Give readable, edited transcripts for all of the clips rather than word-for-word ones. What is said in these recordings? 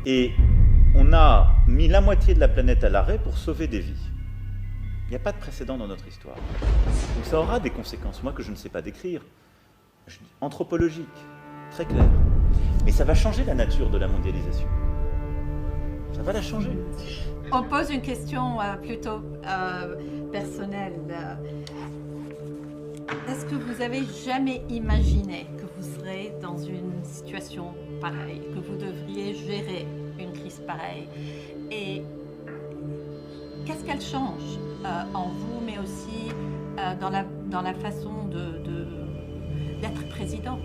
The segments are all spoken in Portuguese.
Et on a mis la moitié de la planète à l'arrêt pour sauver des vies. Il n'y a pas de précédent dans notre histoire. Donc ça aura des conséquences, moi que je ne sais pas décrire, anthropologiques, très claires. Mais ça va changer la nature de la mondialisation. Ça va la changer. On pose une question plutôt personnelle. Est-ce que vous avez jamais imaginé que vous serez dans une situation pareille, que vous devriez gérer une crise pareille? Et qu'est-ce qu'elle change en vous, mais aussi dans la façon d'être président?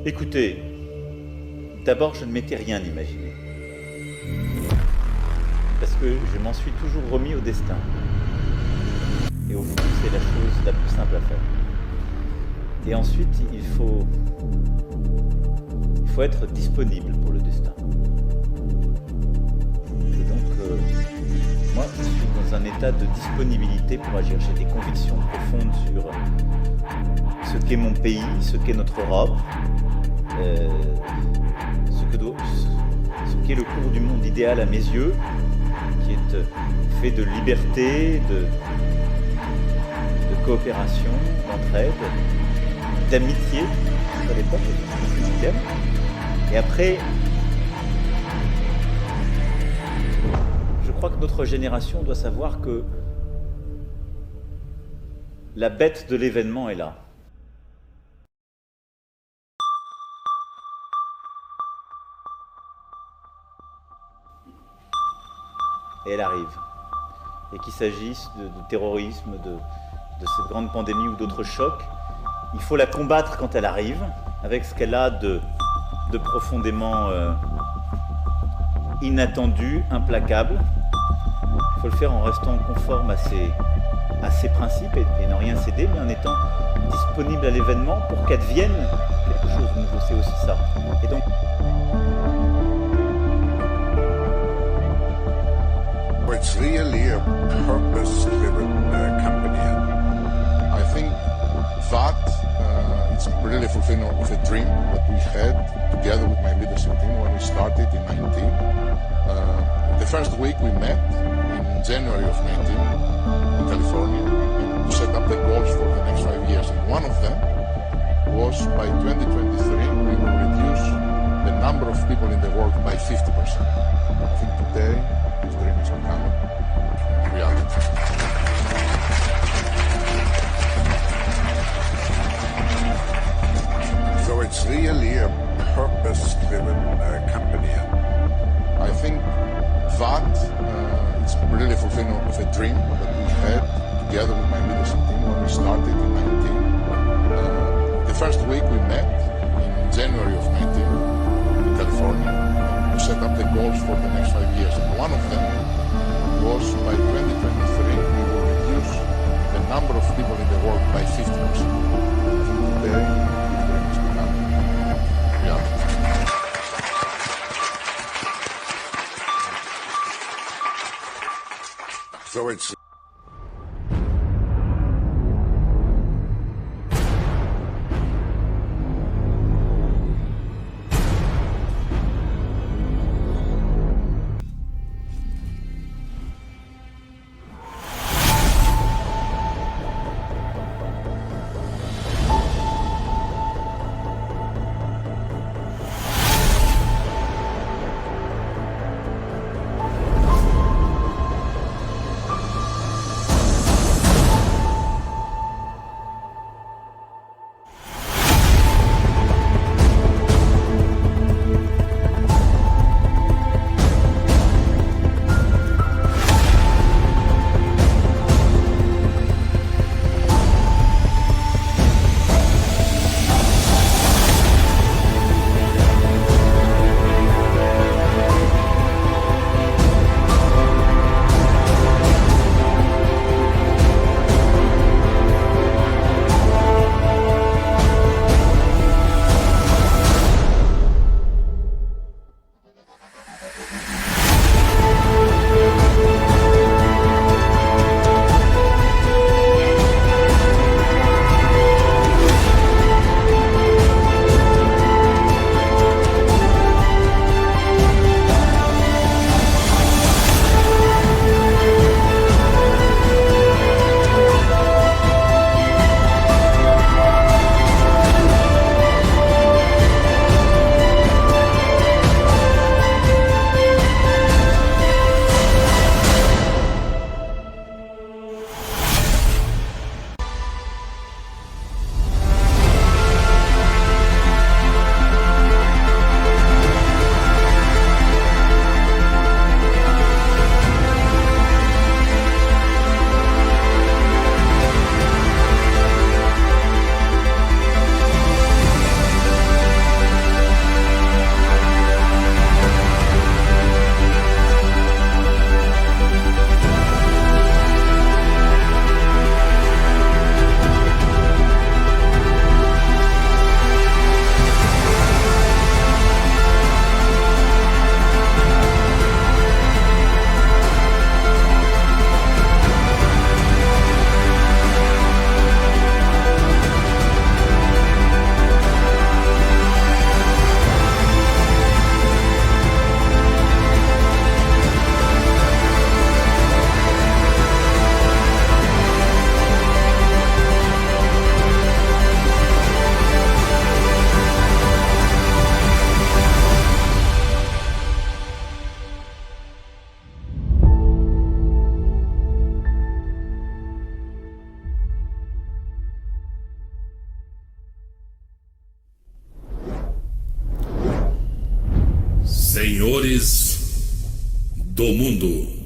Écoutez, d'abord, je ne m'étais rien imaginé. Parce que je m'en suis toujours remis au destin. Et au fond, c'est la chose la plus simple à faire. Et ensuite, il faut être disponible pour le destin. Et donc, moi, je suis dans un état de disponibilité pour agir. J'ai des convictions profondes sur ce qu'est mon pays, ce qu'est notre Europe, ce qu'est le cours du monde idéal à mes yeux, qui est fait de liberté, de coopération, d'entraide, d'amitié, à l'époque, et après, je crois que notre génération doit savoir que la bête de l'événement est là. Et elle arrive. Et qu'il s'agisse de terrorisme, de cette grande pandémie ou d'autres chocs, il faut la combattre quand elle arrive, avec ce qu'elle a de profondément inattendu, implacable. Il faut le faire en restant conforme à ses principes et n'en rien céder, mais en étant disponible à l'événement pour qu'advienne quelque chose de nouveau. C'est aussi ça. Et donc, it's really a purpose-driven company. I think that it's really fulfilling of a dream that we had together with my leadership team when we started in 19. The first week we met in January of 19 in California to set up the goals for the next 5 years. And one of them was by 2023 we will reduce the number of people in the world by 50%. I think today this dream is becoming reality. So it's really a purpose-driven company. I think that it's really fulfilling of a dream that we had together with my leadership team when we started in 19. The first week we met in January of 19 in California to set up the goals for the next 5 years. And one of them was by 2023 we will reduce the number of people in the world by 50%. I think today this dream is becoming reality. So it's Notícias do Mundo.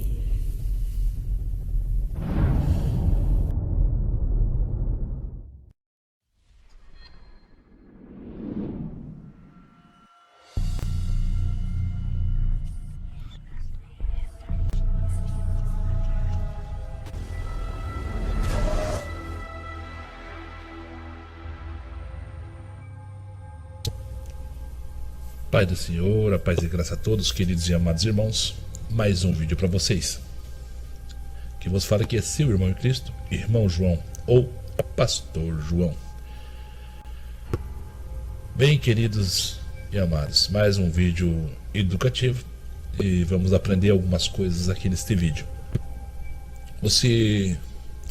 Pai do Senhor, a paz e graça a todos, queridos e amados irmãos. Mais um vídeo para vocês. Que vos fala que é seu irmão em Cristo, irmão João ou pastor João. Bem, queridos e amados, mais um vídeo educativo e vamos aprender algumas coisas aqui neste vídeo. Você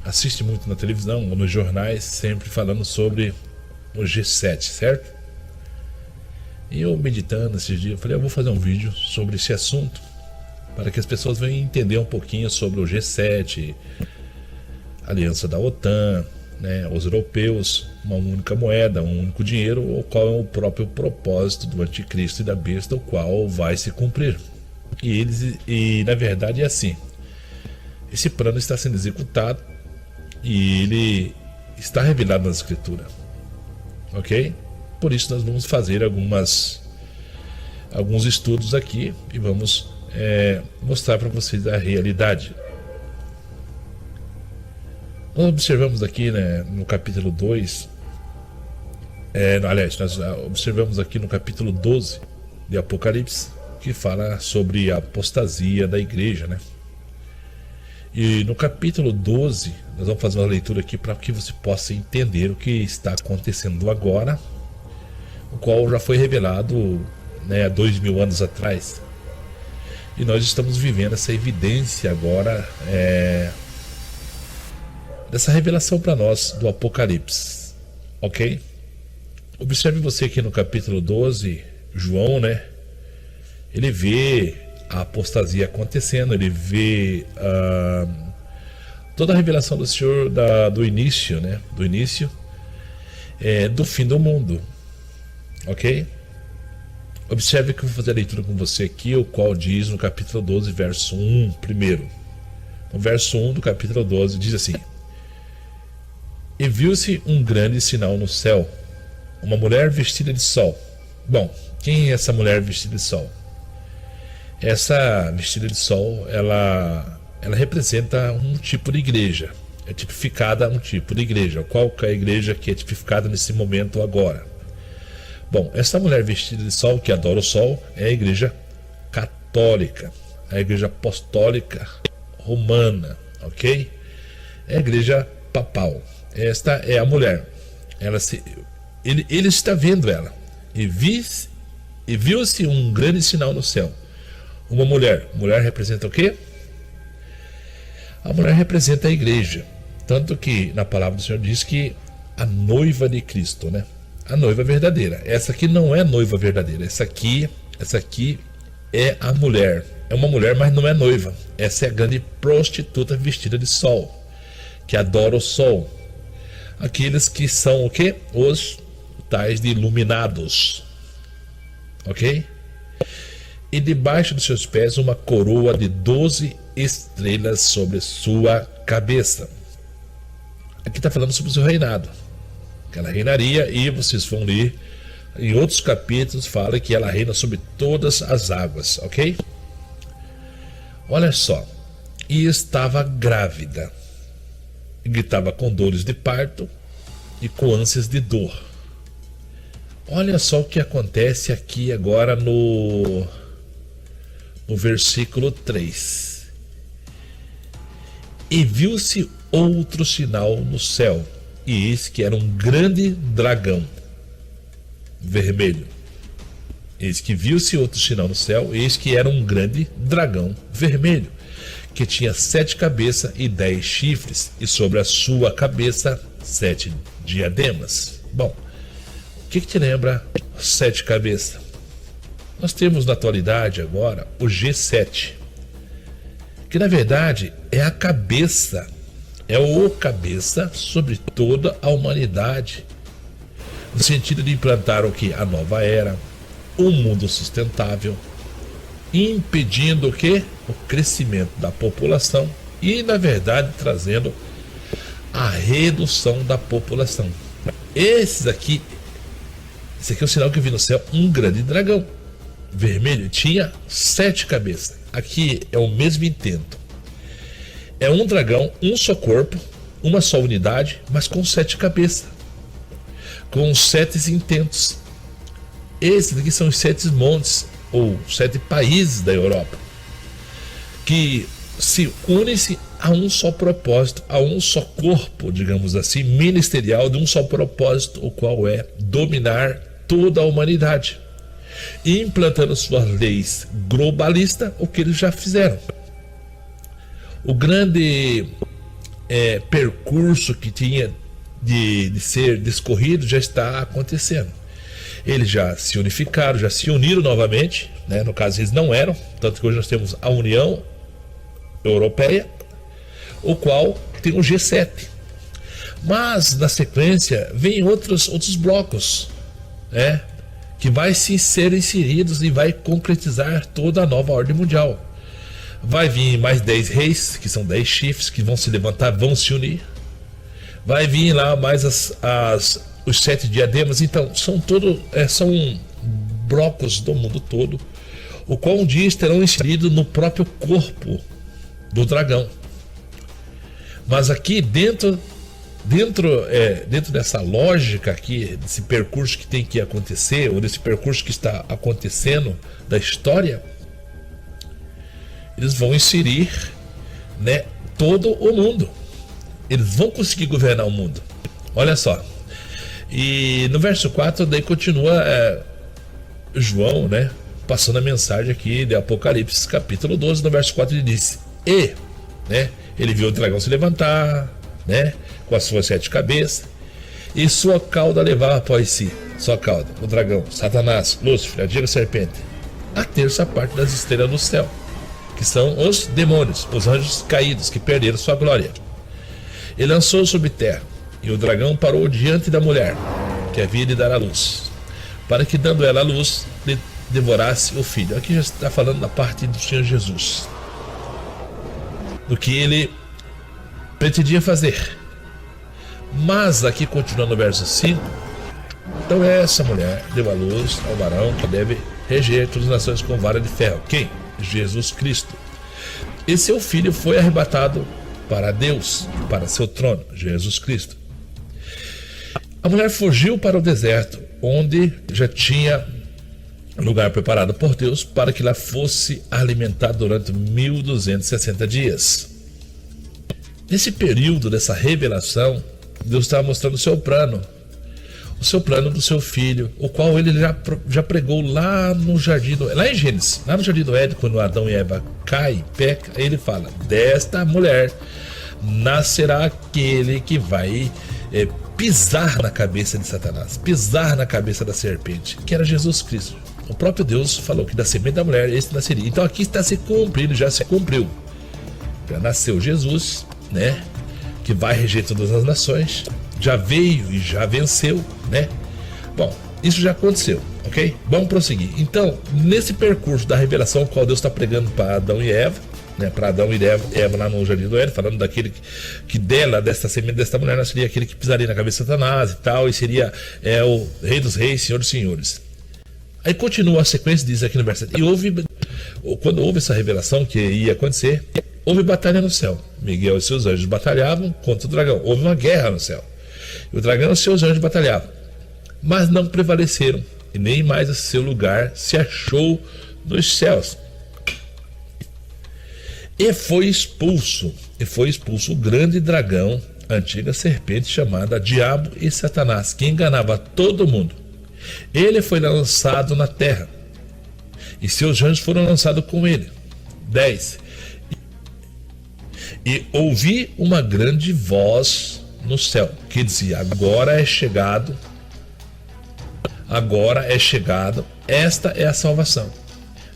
assiste muito na televisão ou nos jornais sempre falando sobre o G7, certo? E eu meditando esses dias, eu falei, eu vou fazer um vídeo sobre esse assunto para que as pessoas venham entender um pouquinho sobre o G7, a aliança da OTAN, né, os europeus, uma única moeda, um único dinheiro, o qual é o próprio propósito do anticristo e da besta, o qual vai se cumprir. E na verdade é assim, esse plano está sendo executado e ele está revelado na escritura, ok? Por isso nós vamos fazer alguns estudos aqui e vamos mostrar para vocês a realidade. Nós observamos aqui, né, no capítulo 2, nós observamos aqui no capítulo 12 de Apocalipse, que fala sobre a apostasia da igreja, né? E no capítulo 12, nós vamos fazer uma leitura aqui para que você possa entender o que está acontecendo agora, o qual já foi revelado, né, há 2000 anos atrás. E nós estamos vivendo essa evidência agora, dessa revelação para nós do Apocalipse, ok? Observe você aqui no capítulo 12, João, né, ele vê a apostasia acontecendo, ele vê toda a revelação do Senhor do início, né, do fim do mundo. Ok? Observe que eu vou fazer a leitura com você aqui, o qual diz no capítulo 12, verso 1, primeiro. O verso 1 do capítulo 12 diz assim: E viu-se um grande sinal no céu, uma mulher vestida de sol. Bom, quem é essa mulher vestida de sol? Essa vestida de sol, ela representa um tipo de igreja. É tipificada um tipo de igreja. Qual que é a igreja que é tipificada nesse momento agora? Bom, essa mulher vestida de sol, que adora o sol, é a igreja católica, a igreja apostólica romana, ok? É a igreja papal. Esta é a mulher. Ele está vendo ela. E viu-se um grande sinal no céu. Uma mulher. Mulher representa o quê? A mulher representa a igreja. Tanto que na palavra do Senhor diz que a noiva de Cristo, né? A noiva verdadeira. Essa aqui não é a noiva verdadeira. Essa aqui é a mulher. É uma mulher, mas não é noiva. Essa é a grande prostituta vestida de sol, que adora o sol. Aqueles que são o quê? Os tais de iluminados. Ok? E debaixo dos seus pés uma coroa de 12 estrelas sobre sua cabeça. Aqui está falando sobre o seu reinado. Que ela reinaria, e vocês vão ler em outros capítulos, fala que ela reina sobre todas as águas, ok? Olha só, e estava grávida, e gritava com dores de parto e com ânsias de dor. Olha só o que acontece aqui agora no versículo 3. E viu-se outro sinal no céu, e eis que era um grande dragão vermelho. Eis que viu-se outro sinal no céu, eis que era um grande dragão vermelho, que tinha 7 cabeças e 10 chifres, e sobre a sua cabeça 7 diademas. Bom, o que te lembra 7 cabeças? Nós temos na atualidade agora o G7, que na verdade é a cabeça, é o cabeça sobre toda a humanidade, no sentido de implantar o que? A nova era, um mundo sustentável, impedindo o quê? O crescimento da população e, na verdade, trazendo a redução da população. Esse aqui é o sinal que eu vi no céu, um grande dragão vermelho, tinha 7 cabeças. Aqui é o mesmo intento. É um dragão, um só corpo, uma só unidade, mas com 7 cabeças, com 7 intentos. Esses aqui são os 7 montes, ou 7 países da Europa, que se unem-se a um só propósito, a um só corpo, digamos assim, ministerial, de um só propósito, o qual é dominar toda a humanidade, implantando suas leis globalistas, o que eles já fizeram. O grande percurso que tinha de ser discorrido já está acontecendo. Eles já se unificaram, já se uniram novamente, né? No caso eles não eram, tanto que hoje nós temos a União Europeia, o qual tem o G7. Mas na sequência vem outros blocos, né? Que vai ser inseridos e vai concretizar toda a nova ordem mundial. Vai vir mais 10 reis, que são 10 chifres, que vão se levantar, vão se unir. Vai vir lá mais os 7 diademas. Então, são blocos do mundo todo, o qual um dia estarão inseridos no próprio corpo do dragão. Mas aqui dentro dessa lógica aqui, desse percurso que tem que acontecer, ou desse percurso que está acontecendo da história, eles vão inserir, né, todo o mundo. Eles vão conseguir governar o mundo. Olha só. E no verso 4 daí continua João, né, passando a mensagem aqui de Apocalipse, capítulo 12, no verso 4 ele diz: né, ele viu o dragão se levantar, né, com as suas 7 cabeças, e sua cauda levava após si, sua cauda, o dragão, Satanás, Lúcifer, a antiga serpente, a terça parte das estrelas do céu, que são os demônios, os anjos caídos que perderam sua glória. Ele lançou sobre terra, e o dragão parou diante da mulher, que havia de dar à luz, para que, dando ela a luz, lhe devorasse o filho. Aqui já está falando da parte do Senhor Jesus, do que ele pretendia fazer. Mas aqui, continuando no verso 5, então essa mulher deu à luz ao varão que deve reger todas as nações com vara de ferro. Quem? Jesus Cristo. E seu filho foi arrebatado para Deus, para seu trono, Jesus Cristo. A mulher fugiu para o deserto, onde já tinha lugar preparado por Deus para que ela fosse alimentada durante 1260 dias. Nesse período dessa revelação, Deus estava mostrando o seu plano do seu filho, o qual ele já pregou lá no jardim, lá em Gênesis, lá no jardim do Éden, quando Adão e Eva caem, peca, ele fala: desta mulher nascerá aquele que vai pisar na cabeça de Satanás, pisar na cabeça da serpente, que era Jesus Cristo. O próprio Deus falou que da semente da mulher esse nasceria. Então aqui está se cumprindo, já se cumpriu. Já nasceu Jesus, né, que vai reger todas as nações, já veio e já venceu, né? Bom, isso já aconteceu, ok? Vamos prosseguir. Então, nesse percurso da revelação, qual Deus está pregando para Adão e Eva, né? Para Adão e Eva lá no jardim do Éden, falando daquele que dela, desta semente desta mulher, nasceria aquele que pisaria na cabeça de Satanás e tal, e seria o Rei dos Reis, Senhor dos Senhores. Aí continua a sequência, diz aqui no verso 7. E quando houve essa revelação que ia acontecer, houve batalha no céu. Miguel e seus anjos batalhavam contra o dragão. Houve uma guerra no céu. E o dragão e seus anjos batalhavam, mas não prevaleceram, e nem mais o seu lugar se achou nos céus. E foi expulso o grande dragão, a antiga serpente, chamada Diabo e Satanás, que enganava todo mundo. Ele foi lançado na terra, e seus anjos foram lançados com ele. 10. E ouvi uma grande voz no céu, que dizia: agora é chegado, esta é a salvação,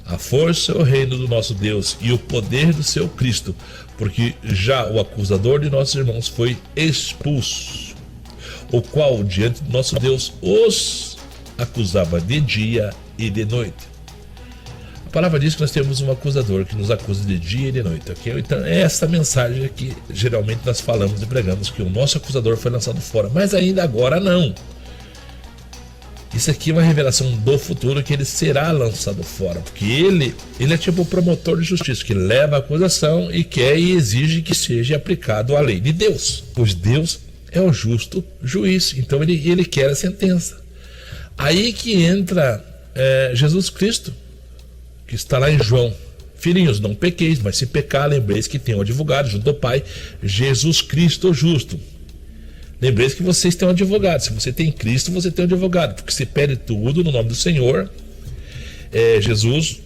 a força e o reino do nosso Deus e o poder do seu Cristo, porque já o acusador de nossos irmãos foi expulso, o qual diante do nosso Deus os acusava de dia e de noite. palavra diz que nós temos um acusador que nos acusa de dia e de noite, ok? Então é essa mensagem que geralmente nós falamos e pregamos, que o nosso acusador foi lançado fora, mas ainda agora não. Isso aqui é uma revelação do futuro, que ele será lançado fora, porque ele é tipo o promotor de justiça, que leva a acusação e quer e exige que seja aplicado a lei de Deus, pois Deus é o justo juiz, então ele quer a sentença. Aí que entra Jesus Cristo, que está lá em João: filhinhos, não pequeis, mas se pecar, lembreis que tem um advogado junto ao Pai, Jesus Cristo o justo. Lembrei que vocês têm um advogado. Se você tem Cristo, você tem um advogado, porque se pede tudo no nome do Senhor, Jesus,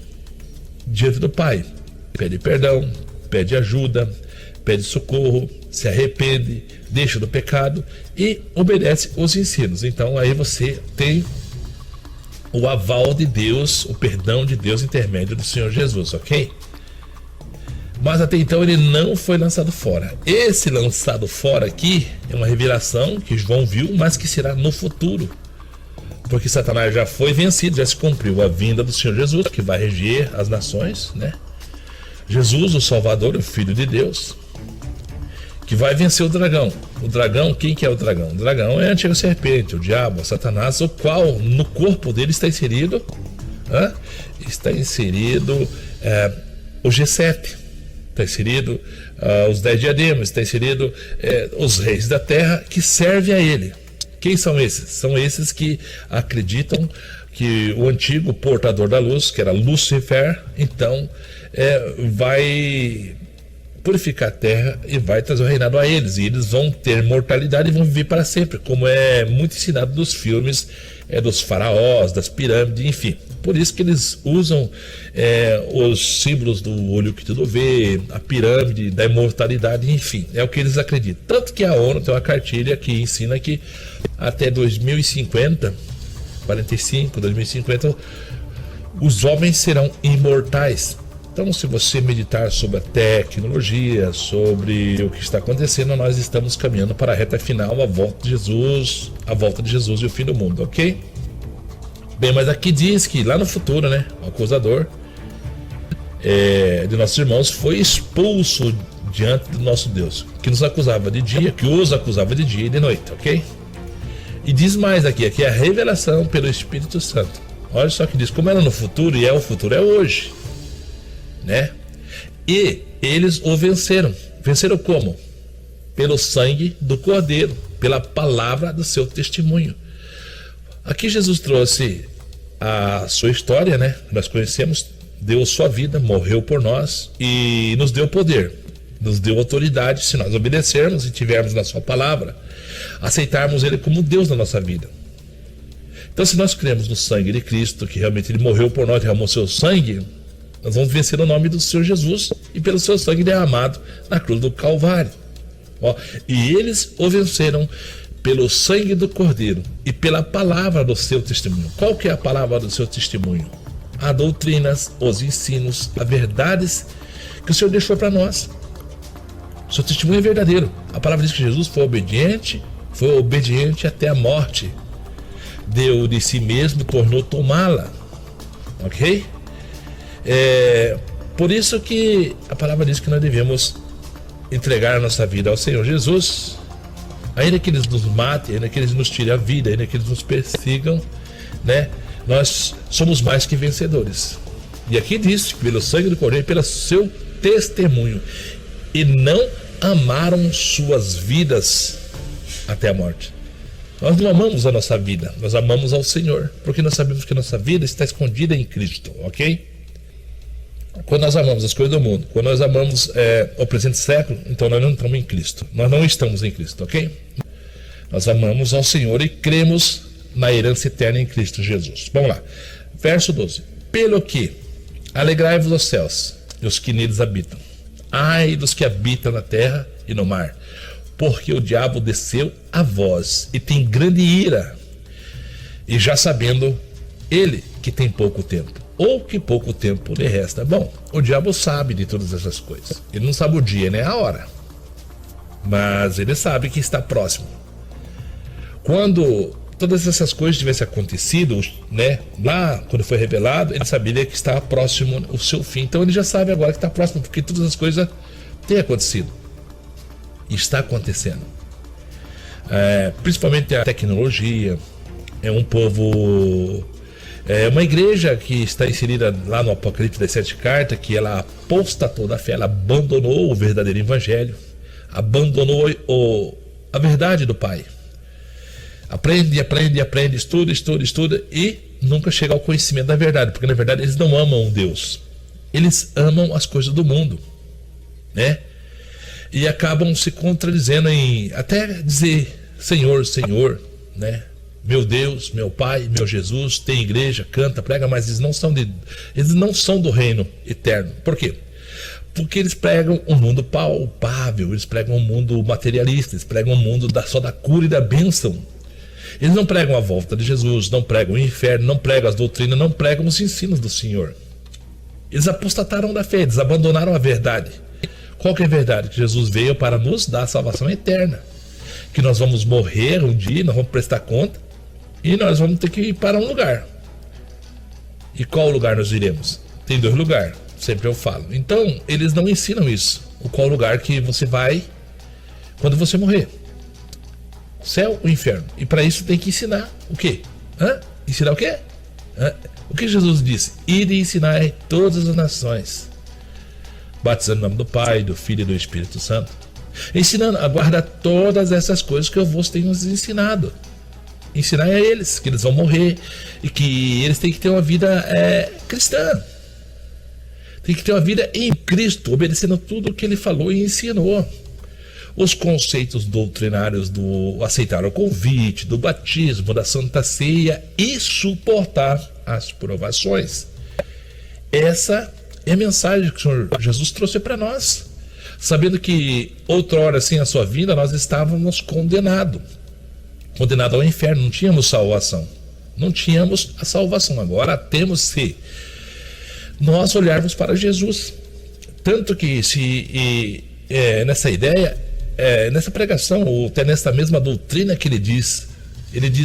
diante do Pai, pede perdão, pede ajuda, pede socorro, se arrepende, deixa do pecado e obedece os ensinos. Então aí você tem o aval de Deus, o perdão de Deus intermédio do Senhor Jesus, ok? Mas até então ele não foi lançado fora. Esse lançado fora aqui é uma revelação que João viu, mas que será no futuro, porque Satanás já foi vencido, já se cumpriu a vinda do Senhor Jesus, que vai reger as nações, né? Jesus, o Salvador, o Filho de Deus, que vai vencer o dragão. O dragão, quem que é o dragão? O dragão é a antiga serpente, o diabo, o Satanás, o qual no corpo dele está inserido o G7, está inserido os 10 diademas, está inserido os reis da terra que servem a ele. Quem são esses? São esses que acreditam que o antigo portador da luz, que era Lúcifer, então vai purificar a terra e vai trazer o reinado a eles, e eles vão ter mortalidade e vão viver para sempre, como é muito ensinado nos filmes dos faraós, das pirâmides, enfim. Por isso que eles usam os símbolos do olho que tudo vê, a pirâmide da imortalidade, enfim, é o que eles acreditam. Tanto que a ONU tem uma cartilha que ensina que até 2050, 2050, os homens serão imortais. Então, se você meditar sobre a tecnologia, sobre o que está acontecendo, nós estamos caminhando para a reta final, a volta de Jesus e o fim do mundo, ok? Bem, mas aqui diz que lá no futuro, né, o acusador de nossos irmãos foi expulso diante do nosso Deus, que nos acusava de dia, que os acusava de dia e de noite, ok? E diz mais aqui é a revelação pelo Espírito Santo. Olha só que diz, como era no futuro, e o futuro é hoje, né? E eles o venceram. Venceram como? Pelo sangue do Cordeiro, pela palavra do seu testemunho. Aqui Jesus trouxe a sua história, né? Nós conhecemos, deu sua vida, morreu por nós e nos deu poder, nos deu autoridade, se nós obedecermos e tivermos na sua palavra, aceitarmos ele como Deus na nossa vida. Então, se nós cremos no sangue de Cristo, que realmente ele morreu por nós, derramou seu sangue, nós vamos vencer o nome do Senhor Jesus e pelo seu sangue derramado na cruz do Calvário. E eles o venceram pelo sangue do Cordeiro e pela palavra do seu testemunho. Qual que é a palavra do seu testemunho? As doutrinas, os ensinos, as verdades que o Senhor deixou para nós. O seu testemunho é verdadeiro. A palavra diz que Jesus foi obediente até a morte. Deu de si mesmo, tornou tomá-la. Ok? Por isso que a palavra diz que nós devemos entregar a nossa vida ao Senhor Jesus, ainda que eles nos matem, ainda que eles nos tirem a vida, ainda que eles nos persigam, né? Nós somos mais que vencedores. E aqui diz que pelo sangue do Cordeiro e pelo seu testemunho, e não amaram suas vidas até a morte. Nós não amamos a nossa vida, nós amamos ao Senhor, porque nós sabemos que a nossa vida está escondida em Cristo, ok? Quando nós amamos as coisas do mundo, quando nós amamos o presente século, então nós não estamos em Cristo. Nós não estamos em Cristo, ok? Nós amamos ao Senhor e cremos na herança eterna em Cristo Jesus. Vamos lá. Verso 12. Pelo que alegrai-vos os céus e os que neles habitam. Ai dos que habitam na terra e no mar, porque o diabo desceu a vós e tem grande ira, e já sabendo ele que tem pouco tempo, ou que pouco tempo lhe resta. Bom, o diabo sabe de todas essas coisas. Ele não sabe o dia nem a hora, mas ele sabe que está próximo. Quando todas essas coisas tivessem acontecido, né, lá quando foi revelado, ele sabia que estava próximo o seu fim. Então ele já sabe agora que está próximo, porque todas as coisas têm acontecido e está acontecendo. Principalmente a tecnologia. É um povo, uma igreja que está inserida lá no Apocalipse das 7 cartas, que ela apostatou da fé, ela abandonou o verdadeiro evangelho, abandonou a verdade do Pai. Aprende, estuda e nunca chega ao conhecimento da verdade, porque na verdade eles não amam Deus, eles amam as coisas do mundo, né? E acabam se contradizendo em até dizer Senhor, Senhor, né? Meu Deus, meu Pai, meu Jesus, tem igreja, canta, prega, mas eles não são do reino eterno. Por quê? Porque eles pregam um mundo palpável, eles pregam um mundo materialista, eles pregam um mundo só da cura e da bênção. Eles não pregam a volta de Jesus, não pregam o inferno, não pregam as doutrinas, não pregam os ensinos do Senhor. Eles apostataram da fé, eles abandonaram a verdade. Qual que é a verdade? Que Jesus veio para nos dar a salvação eterna. Que nós vamos morrer um dia, nós vamos prestar conta e nós vamos ter que ir para um lugar. E qual lugar nós iremos? Tem 2 lugares, sempre eu falo. Então, eles não ensinam isso. Qual lugar que você vai quando você morrer? Céu ou inferno? E para isso tem que ensinar o quê? Ensinar o quê? O que Jesus disse? Ide e ensinar todas as nações, batizando em nome do Pai, do Filho e do Espírito Santo, ensinando a guardar todas essas coisas que eu vos tenho ensinado. Ensinar a eles que eles vão morrer e que eles têm que ter uma vida cristã, tem que ter uma vida em Cristo, obedecendo tudo o que ele falou e ensinou. Os conceitos doutrinários do aceitar o convite, do batismo, da Santa Ceia e suportar as provações. Essa é a mensagem que o Senhor Jesus trouxe para nós, sabendo que outrora, sem a sua vinda, nós estávamos condenados ao inferno, não tínhamos salvação, não tínhamos a salvação. Agora temos, se nós olharmos para Jesus. Tanto que nessa ideia, nessa pregação, ou até nessa mesma doutrina que ele diz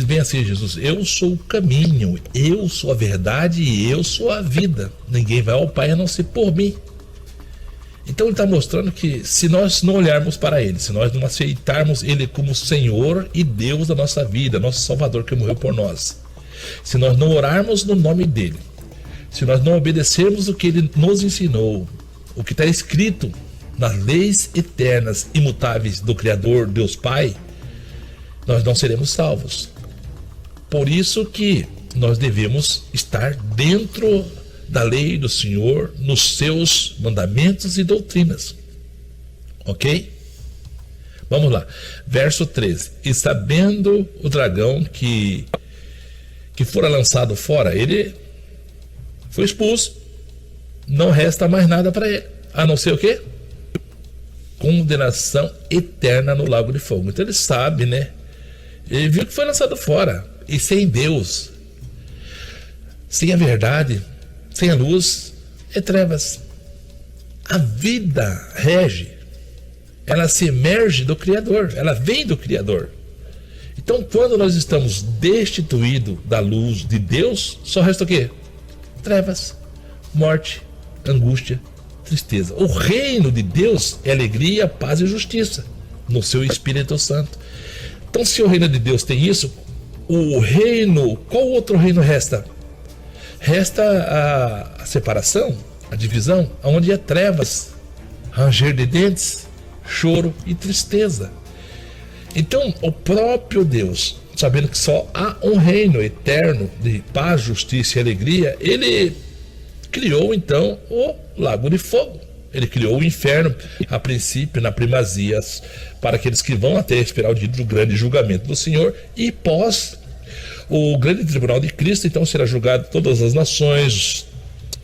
bem assim, Jesus: eu sou o caminho, eu sou a verdade e eu sou a vida, ninguém vai ao Pai a não ser por mim. Então ele está mostrando que se nós não olharmos para ele, se nós não aceitarmos ele como Senhor e Deus da nossa vida, nosso Salvador que morreu por nós, se nós não orarmos no nome dele, se nós não obedecermos o que ele nos ensinou, o que está escrito nas leis eternas, imutáveis do Criador, Deus Pai, nós não seremos salvos. Por isso que nós devemos estar dentro da lei do Senhor, nos seus mandamentos e doutrinas. Ok? Vamos lá. Verso 13. E sabendo o dragão que fora lançado fora, ele foi expulso. Não resta mais nada para ele, a não ser o quê? Condenação eterna no lago de fogo. Então ele sabe, né? Ele viu que foi lançado fora. E sem Deus, sem a verdade, sem a luz, é trevas. A vida rege, ela se emerge do Criador, ela vem do Criador. Então, quando nós estamos destituídos da luz de Deus, só resta o quê? Trevas, morte, angústia, tristeza. O reino de Deus é alegria, paz e justiça no seu Espírito Santo. Então, se o reino de Deus tem isso, o reino, qual outro reino resta? Resta a separação, a divisão, onde há trevas, ranger de dentes, choro e tristeza. Então, o próprio Deus, sabendo que só há um reino eterno de paz, justiça e alegria, ele criou então o lago de fogo. Ele criou o inferno, a princípio, na primazia, para aqueles que vão até esperar o dia do grande julgamento do Senhor, e pós o grande tribunal de Cristo, então será julgado todas as nações,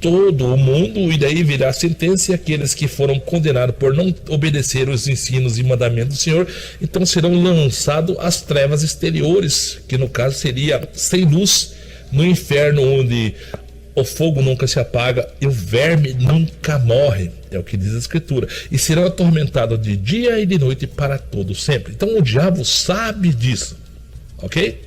todo o mundo, e daí virá a sentença, e aqueles que foram condenados por não obedecer os ensinos e mandamentos do Senhor, então serão lançados às trevas exteriores, que no caso seria sem luz, no inferno, onde o fogo nunca se apaga e o verme nunca morre, é o que diz a Escritura, e serão atormentados de dia e de noite para todo sempre. Então o diabo sabe disso, ok?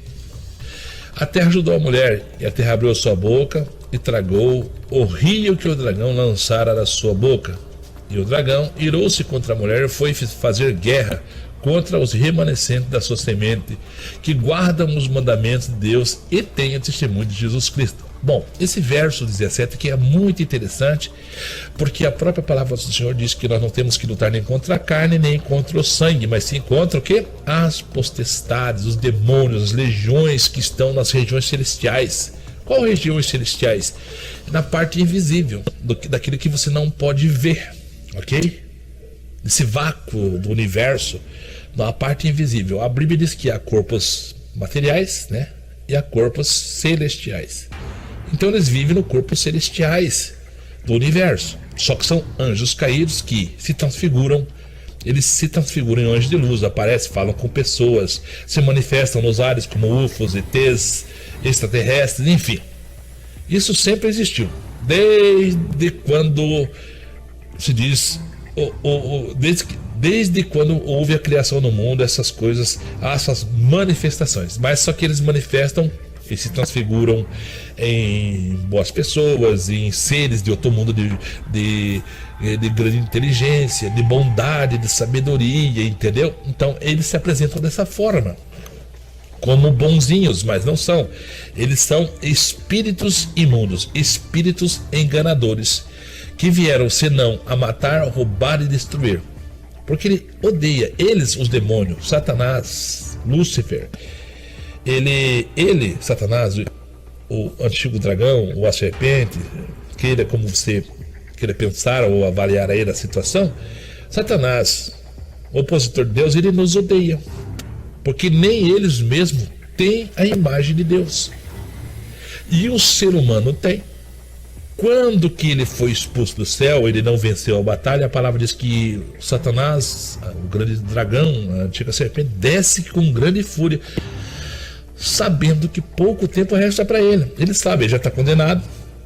A terra ajudou a mulher, e a terra abriu a sua boca e tragou o rio que o dragão lançara da sua boca. E o dragão irou-se contra a mulher e foi fazer guerra contra os remanescentes da sua semente, que guardam os mandamentos de Deus e têm o testemunho de Jesus Cristo. Bom, esse verso 17 aqui é muito interessante, porque a própria palavra do Senhor diz que nós não temos que lutar nem contra a carne, nem contra o sangue, mas sim contra o quê? As potestades, os demônios, as legiões que estão nas regiões celestiais. Qual regiões celestiais? Na parte invisível, daquilo que você não pode ver, ok? Nesse vácuo do universo, na parte invisível. A Bíblia diz que há corpos materiais, né? E há corpos celestiais. Então eles vivem no corpos celestiais do universo. Só que são anjos caídos que se transfiguram. Eles se transfiguram em anjos de luz, aparecem, falam com pessoas, se manifestam nos ares como UFOs, ETs, extraterrestres, enfim. Isso sempre existiu. Desde quando se diz... Desde quando houve a criação no mundo, essas coisas, essas manifestações. Mas só que eles manifestam e se transfiguram em boas pessoas, em seres de outro mundo de grande inteligência, de bondade, de sabedoria, entendeu? Então eles se apresentam dessa forma, como bonzinhos, mas não são. Eles são espíritos imundos, espíritos enganadores, que vieram senão a matar, roubar e destruir. Porque ele odeia, eles, os demônios, Satanás, Lúcifer, ele, Satanás, o antigo dragão, ou a serpente, queira como você queira pensar ou avaliar aí a situação, Satanás, opositor de Deus, ele nos odeia, porque nem eles mesmos têm a imagem de Deus, e o ser humano tem. Quando que ele foi expulso do céu, ele não venceu a batalha, a palavra diz que Satanás, o grande dragão, a antiga serpente, desce com grande fúria, sabendo que pouco tempo resta para ele. Ele sabe, ele já está condenado.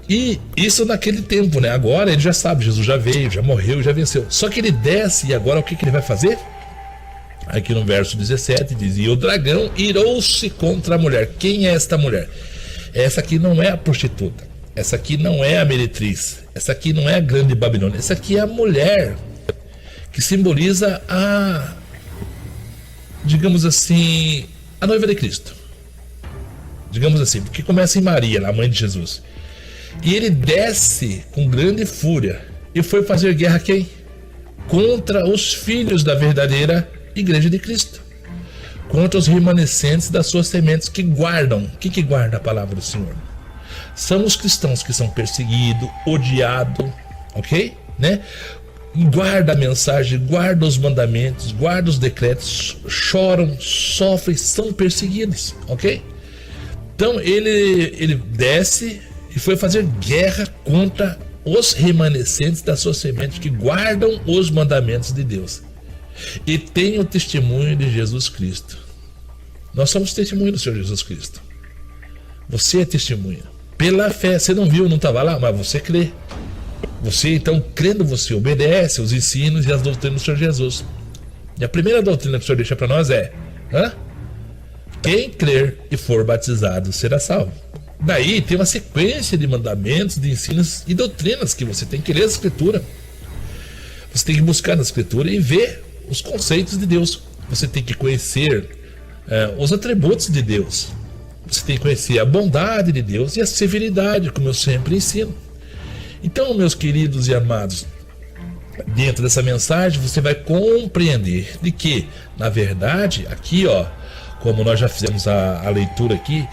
E isso naquele tempo, né? Agora ele já sabe, Jesus já veio, já morreu, já venceu. Só que ele desce e agora o que ele vai fazer? Aqui no verso 17 diz: e o dragão irou-se contra a mulher. Quem é esta mulher? Essa aqui não é a prostituta. Essa aqui não é a meretriz, essa aqui não é a grande Babilônia, essa aqui é a mulher, que simboliza a, digamos assim, a noiva de Cristo. Digamos assim, porque começa em Maria, a mãe de Jesus. E ele desce com grande fúria e foi fazer guerra a quem? Contra os filhos da verdadeira igreja de Cristo. Contra os remanescentes das suas sementes que guardam. O que guarda a palavra do Senhor? São os cristãos que são perseguidos, odiados, ok? Né? Guarda a mensagem, guarda os mandamentos, guarda os decretos, choram, sofrem, são perseguidos, ok? Então ele desce e foi fazer guerra contra os remanescentes da sua semente que guardam os mandamentos de Deus e tem o testemunho de Jesus Cristo. Nós somos testemunho do Senhor Jesus Cristo. Você é testemunha. Pela fé, você não viu, não estava lá, mas você crê. Você, então, crendo, você obedece os ensinos e as doutrinas do Senhor Jesus. E a primeira doutrina que o Senhor deixa para nós é: quem crer e for batizado será salvo. Daí tem uma sequência de mandamentos, de ensinos e doutrinas que você tem que ler a Escritura. Você tem que buscar na Escritura e ver os conceitos de Deus. Você tem que conhecer os atributos de Deus. Você tem que conhecer a bondade de Deus e a severidade, como eu sempre ensino. Então, meus queridos e amados, dentro dessa mensagem você vai compreender de que, na verdade, aqui, como nós já fizemos a leitura aqui,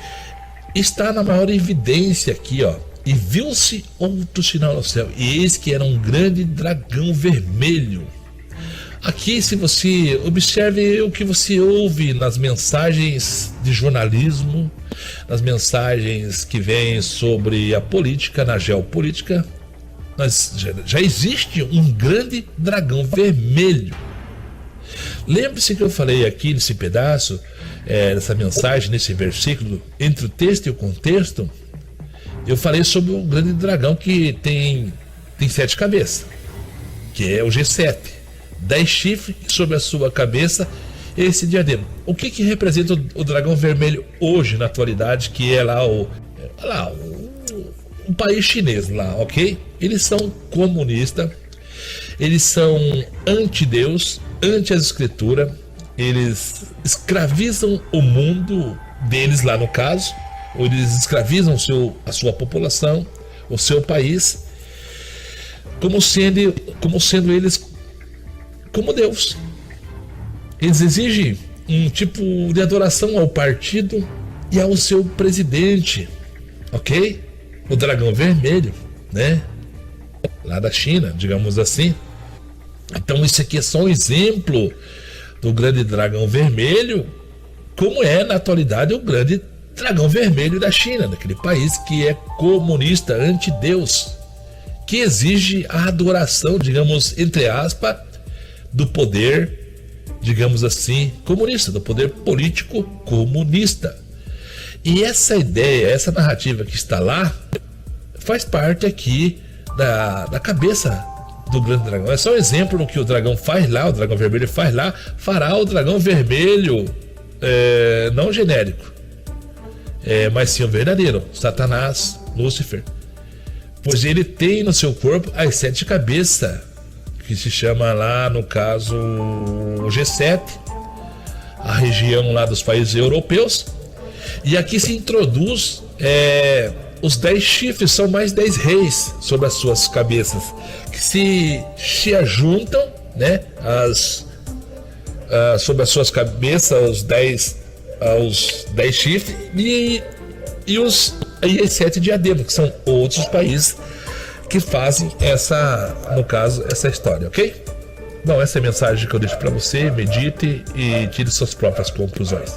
está na maior evidência aqui, e viu-se outro sinal no céu, e eis que era um grande dragão vermelho. Aqui, se você observe o que você ouve nas mensagens de jornalismo, nas mensagens que vêm sobre a política, na geopolítica, já existe um grande dragão vermelho. Lembre-se que eu falei aqui nesse pedaço, nessa mensagem, nesse versículo, entre o texto e o contexto, eu falei sobre o grande dragão que tem 7 cabeças, que é o G7. 10 chifres sobre a sua cabeça esse diadema. O que representa o dragão vermelho hoje, na atualidade, que é lá o país chinês lá, ok? Eles são comunistas, eles são anti-Deus, anti-escritura, eles escravizam o mundo deles lá no caso, ou eles escravizam a sua população, o seu país, como sendo eles como Deus. Eles exigem um tipo de adoração ao partido e ao seu presidente, ok? O dragão vermelho, né? Lá da China, digamos assim. Então isso aqui é só um exemplo do grande dragão vermelho, como é na atualidade o grande dragão vermelho da China, daquele país que é comunista, anti-Deus, que exige a adoração, digamos, entre aspas, do poder, digamos assim, comunista, do poder político comunista. E essa ideia, essa narrativa que está lá, faz parte aqui da cabeça do grande dragão. É só um exemplo do que o dragão faz lá, o dragão vermelho faz lá, fará o dragão vermelho, não genérico, mas sim o verdadeiro, Satanás, Lúcifer. Pois ele tem no seu corpo as 7 cabeças, que se chama lá, no caso, o G7, a região lá dos países europeus. E aqui se introduz os 10 chifres, são mais 10 reis sobre as suas cabeças, que se ajuntam, né, sobre as suas cabeças, os 10 chifres e as 7 diademas, que são outros países que fazem no caso, essa história, ok? Bom, essa é a mensagem que eu deixo para você. Medite e tire suas próprias conclusões.